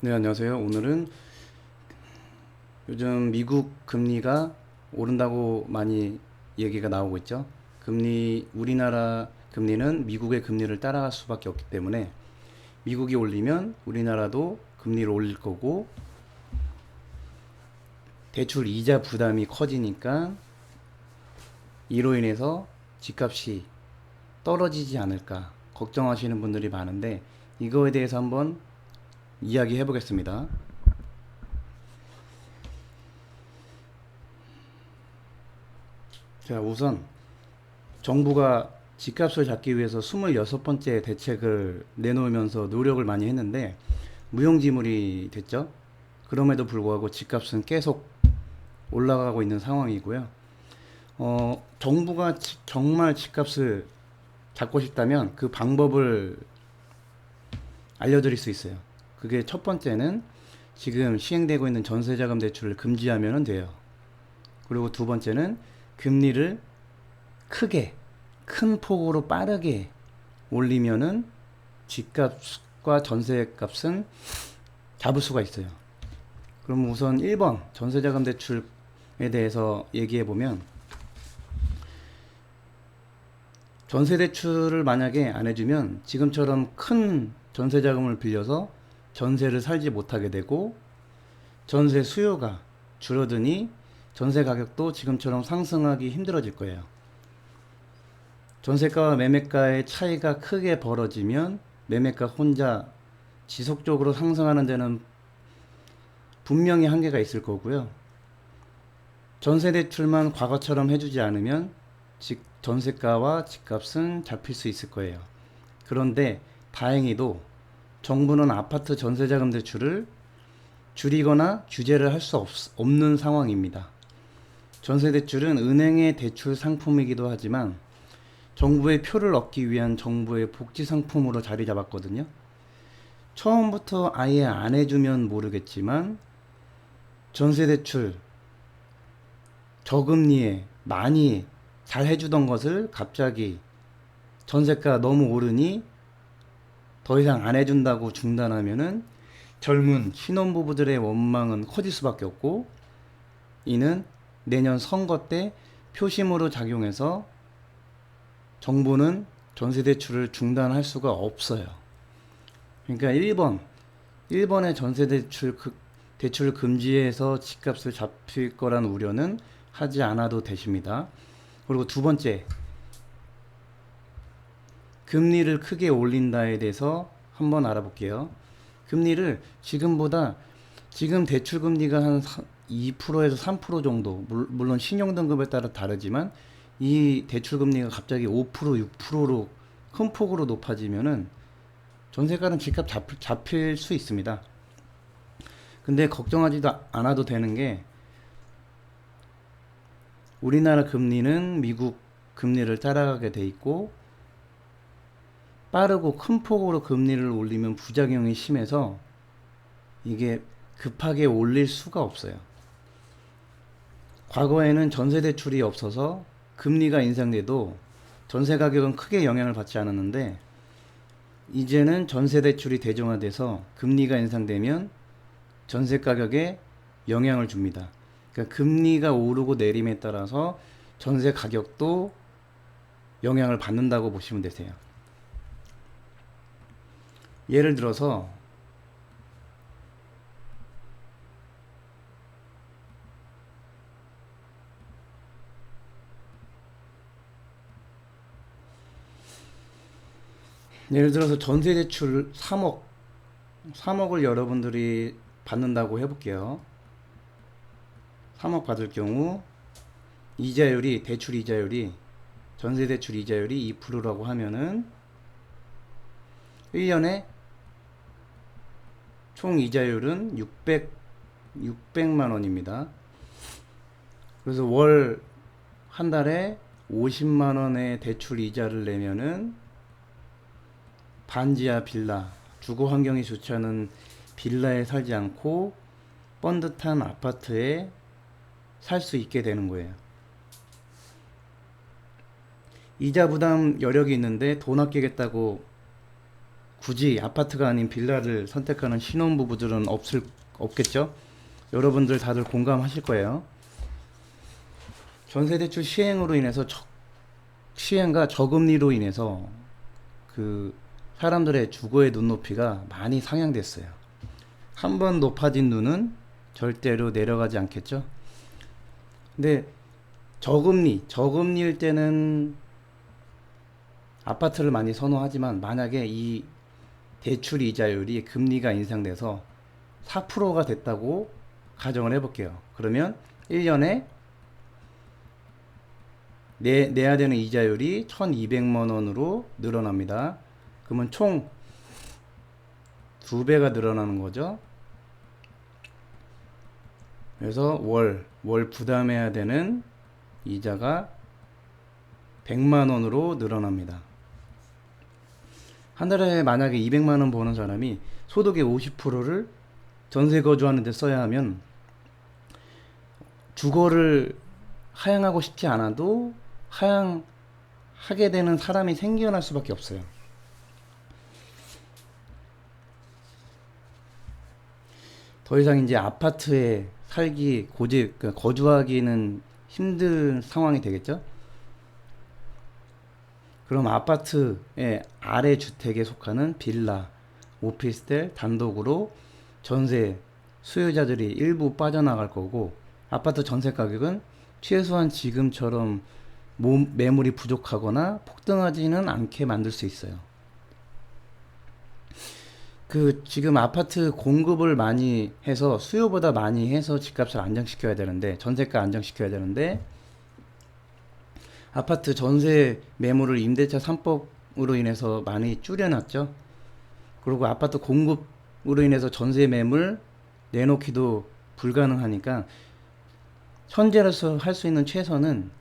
네, 안녕하세요. 오늘은 요즘 미국 금리가 오른다고 많이 얘기가 나오고 있죠. 우리나라 금리는 미국의 금리를 따라갈 수밖에 없기 때문에 미국이 올리면 우리나라도 금리를 올릴 거고, 대출 이자 부담이 커지니까 이로 인해서 집값이 떨어지지 않을까 걱정하시는 분들이 많은데, 이거에 대해서 한번 이야기해 보겠습니다. 자, 우선 정부가 집값을 잡기 위해서 26번째 대책을 내놓으면서 노력을 많이 했는데 무용지물이 됐죠. 그럼에도 불구하고 집값은 계속 올라가고 있는 상황이고요. 정부가 정말 집값을 잡고 싶다면 그 방법을 알려드릴 수 있어요. 그게 첫 번째는 지금 시행되고 있는 전세자금 대출을 금지하면 돼요. 그리고 두 번째는 금리를 크게, 큰 폭으로 빠르게 올리면은 집값과 전세값은 잡을 수가 있어요. 그럼 우선 1번 전세자금 대출에 대해서 얘기해 보면, 전세 대출을 만약에 안 해주면 지금처럼 큰 전세자금을 빌려서 전세를 살지 못하게 되고, 전세 수요가 줄어드니 전세 가격도 지금처럼 상승하기 힘들어질 거예요. 전세가와 매매가의 차이가 크게 벌어지면 매매가 혼자 지속적으로 상승하는 데는 분명히 한계가 있을 거고요. 전세 대출만 과거처럼 해주지 않으면 전세가와 집값은 잡힐 수 있을 거예요. 그런데 다행히도 정부는 아파트 전세자금 대출을 줄이거나 규제를 할 수 없는 상황입니다. 전세 대출은 은행의 대출 상품이기도 하지만 정부의 표를 얻기 위한 정부의 복지 상품으로 자리 잡았거든요. 처음부터 아예 안 해주면 모르겠지만 전세 대출 저금리에 많이 잘 해주던 것을 갑자기 전세가 너무 오르니 더 이상 안 해준다고 중단하면은 젊은 신혼부부들의 원망은 커질 수밖에 없고, 이는 내년 선거 때 표심으로 작용해서 정부는 전세대출을 중단할 수가 없어요. 그러니까 1번의 대출 금지해서 집값을 잡힐 거란 우려는 하지 않아도 되십니다. 그리고 두 번째, 금리를 크게 올린다에 대해서 한번 알아볼게요. 금리를 지금 대출 금리가 한 2%에서 3% 정도, 물론 신용등급에 따라 다르지만 이 대출 금리가 갑자기 5%, 6%로 큰 폭으로 높아지면은 전세가는 집값 잡힐 수 있습니다. 근데 걱정하지도 않아도 되는 게, 우리나라 금리는 미국 금리를 따라가게 돼 있고, 빠르고 큰 폭으로 금리를 올리면 부작용이 심해서 이게 급하게 올릴 수가 없어요. 과거에는 전세 대출이 없어서 금리가 인상돼도 전세 가격은 크게 영향을 받지 않았는데, 이제는 전세 대출이 대중화돼서 금리가 인상되면 전세 가격에 영향을 줍니다. 그러니까 금리가 오르고 내림에 따라서 전세 가격도 영향을 받는다고 보시면 되세요. 예를 들어서 전세 대출 3억을 여러분들이 받는다고 해볼게요. 3억 받을 경우 전세 대출 이자율이 2%라고 하면은 1년에 총 이자율은 600만 원입니다. 그래서 한 달에 50만 원의 대출 이자를 내면은 반지하 빌라, 주거 환경이 좋지 않은 빌라에 살지 않고 번듯한 아파트에 살 수 있게 되는 거예요. 이자 부담 여력이 있는데 돈 아끼겠다고 굳이 아파트가 아닌 빌라를 선택하는 신혼부부들은 없겠죠? 여러분들 다들 공감하실 거예요. 전세대출 시행으로 인해서 시행과 저금리로 인해서 그 사람들의 주거의 눈높이가 많이 상향됐어요. 한번 높아진 눈은 절대로 내려가지 않겠죠? 근데 저금리일 때는 아파트를 많이 선호하지만 만약에 이 대출 이자율이 금리가 인상돼서 4%가 됐다고 가정을 해볼게요. 그러면 1년에 내야 되는 이자율이 1200만 원으로 늘어납니다. 그러면 총 2배가 늘어나는 거죠. 그래서 월 부담해야 되는 이자가 100만 원으로 늘어납니다. 한 달에 만약에 200만 원 버는 사람이 소득의 50%를 전세 거주하는 데 써야 하면 주거를 하향하고 싶지 않아도 하향하게 되는 사람이 생겨날 수밖에 없어요. 더 이상 이제 아파트에 거주하기는 힘든 상황이 되겠죠? 그럼 아파트의 아래 주택에 속하는 빌라, 오피스텔, 단독으로 전세 수요자들이 일부 빠져나갈 거고, 아파트 전세 가격은 최소한 지금처럼 매물이 부족하거나 폭등하지는 않게 만들 수 있어요. 지금 아파트 공급을 많이 해서 수요보다 많이 해서 집값을 안정시켜야 되는데, 전세가 안정시켜야 되는데, 아파트 전세 매물을 임대차 3법으로 인해서 많이 줄여놨죠. 그리고 아파트 공급으로 인해서 전세 매물 내놓기도 불가능하니까 현재로서 할 수 있는 최선은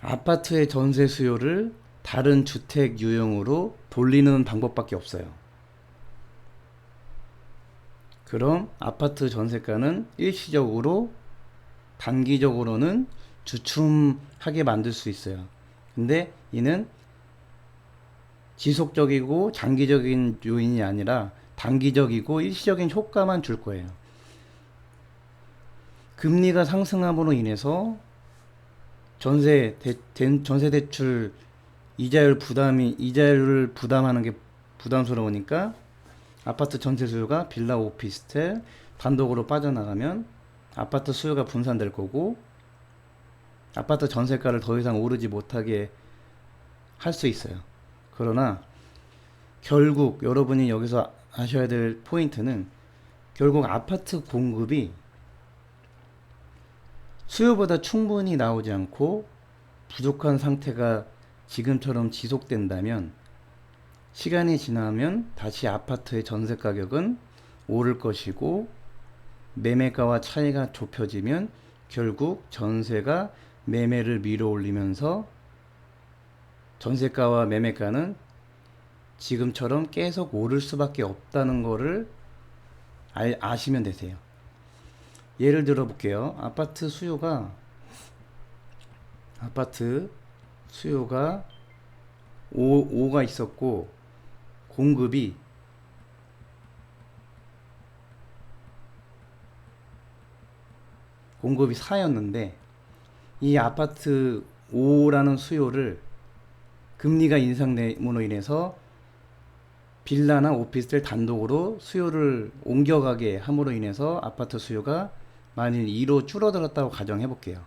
아파트의 전세 수요를 다른 주택 유형으로 돌리는 방법밖에 없어요. 그럼 아파트 전세가는 일시적으로, 단기적으로는 주춤하게 만들 수 있어요. 근데 이는 지속적이고 장기적인 요인이 아니라 단기적이고 일시적인 효과만 줄 거예요. 금리가 상승함으로 인해서 전세 대출 이자율을 부담하는 게 부담스러우니까 아파트 전세 수요가 빌라, 오피스텔, 단독으로 빠져나가면 아파트 수요가 분산될 거고, 아파트 전세가를 더 이상 오르지 못하게 할 수 있어요. 그러나 결국 여러분이 여기서 아셔야 될 포인트는, 결국 아파트 공급이 수요보다 충분히 나오지 않고 부족한 상태가 지금처럼 지속된다면, 시간이 지나면 다시 아파트의 전세 가격은 오를 것이고, 매매가와 차이가 좁혀지면 결국 전세가 매매를 밀어 올리면서 전세가와 매매가는 지금처럼 계속 오를 수밖에 없다는 거를 아시면 되세요. 예를 들어 볼게요. 아파트 수요가 5가 있었고 공급이 4였는데, 이 아파트 5라는 수요를 금리가 인상됨으로 인해서 빌라나 오피스텔 단독으로 수요를 옮겨가게 함으로 인해서 아파트 수요가 만일 2로 줄어들었다고 가정해 볼게요.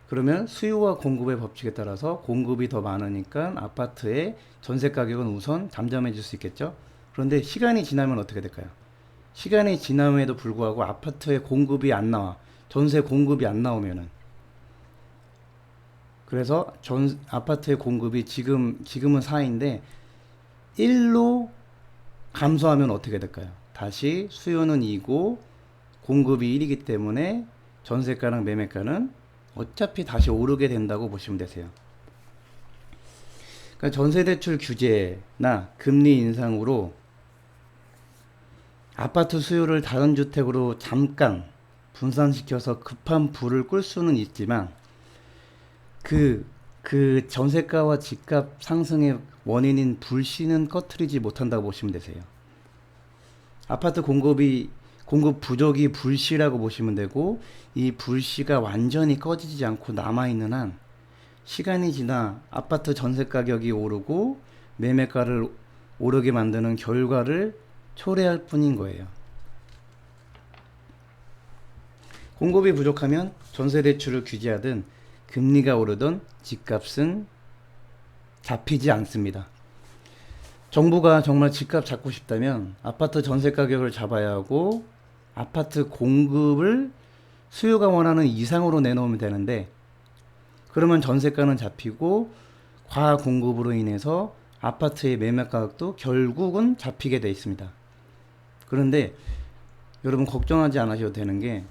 그러면 수요와 공급의 법칙에 따라서 공급이 더 많으니까 아파트의 전세 가격은 우선 잠잠해질 수 있겠죠. 그런데 시간이 지나면 어떻게 될까요? 시간이 지남에도 불구하고 아파트의 공급이 안 나와. 전세 공급이 안 나오면은, 그래서 아파트의 공급이 지금은 4인데 1로 감소하면 어떻게 될까요? 다시 수요는 2고 공급이 1이기 때문에 전세가랑 매매가는 어차피 다시 오르게 된다고 보시면 되세요. 그러니까 전세대출 규제나 금리 인상으로 아파트 수요를 다른 주택으로 잠깐 분산시켜서 급한 불을 끌 수는 있지만, 그 그 전세가와 집값 상승의 원인인 불씨는 꺼트리지 못한다고 보시면 되세요. 아파트 공급 부족이 불씨라고 보시면 되고, 이 불씨가 완전히 꺼지지 않고 남아있는 한 시간이 지나 아파트 전세 가격이 오르고 매매가를 오르게 만드는 결과를 초래할 뿐인 거예요. 공급이 부족하면 전세 대출을 규제하든 금리가 오르던 집값은 잡히지 않습니다. 정부가 정말 집값 잡고 싶다면 아파트 전세 가격을 잡아야 하고 아파트 공급을 수요가 원하는 이상으로 내놓으면 되는데, 그러면 전세가는 잡히고 과다 공급으로 인해서 아파트의 매매 가격도 결국은 잡히게 돼 있습니다. 그런데 여러분 걱정하지 않으셔도 되는 게,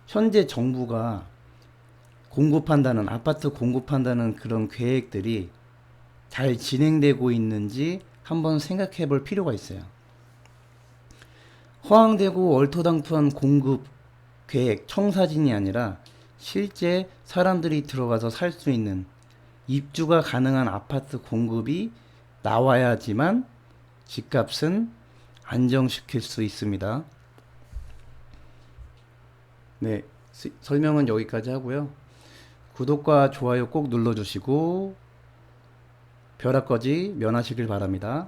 현재 정부가 아파트 공급한다는 그런 계획들이 잘 진행되고 있는지 한번 생각해 볼 필요가 있어요. 허황되고 얼토당토한 공급 계획, 청사진이 아니라 실제 사람들이 들어가서 살 수 있는 입주가 가능한 아파트 공급이 나와야지만 집값은 안정시킬 수 있습니다. 네, 설명은 여기까지 하고요. 구독과 좋아요 꼭 눌러주시고 벼락거지 면하시길 바랍니다.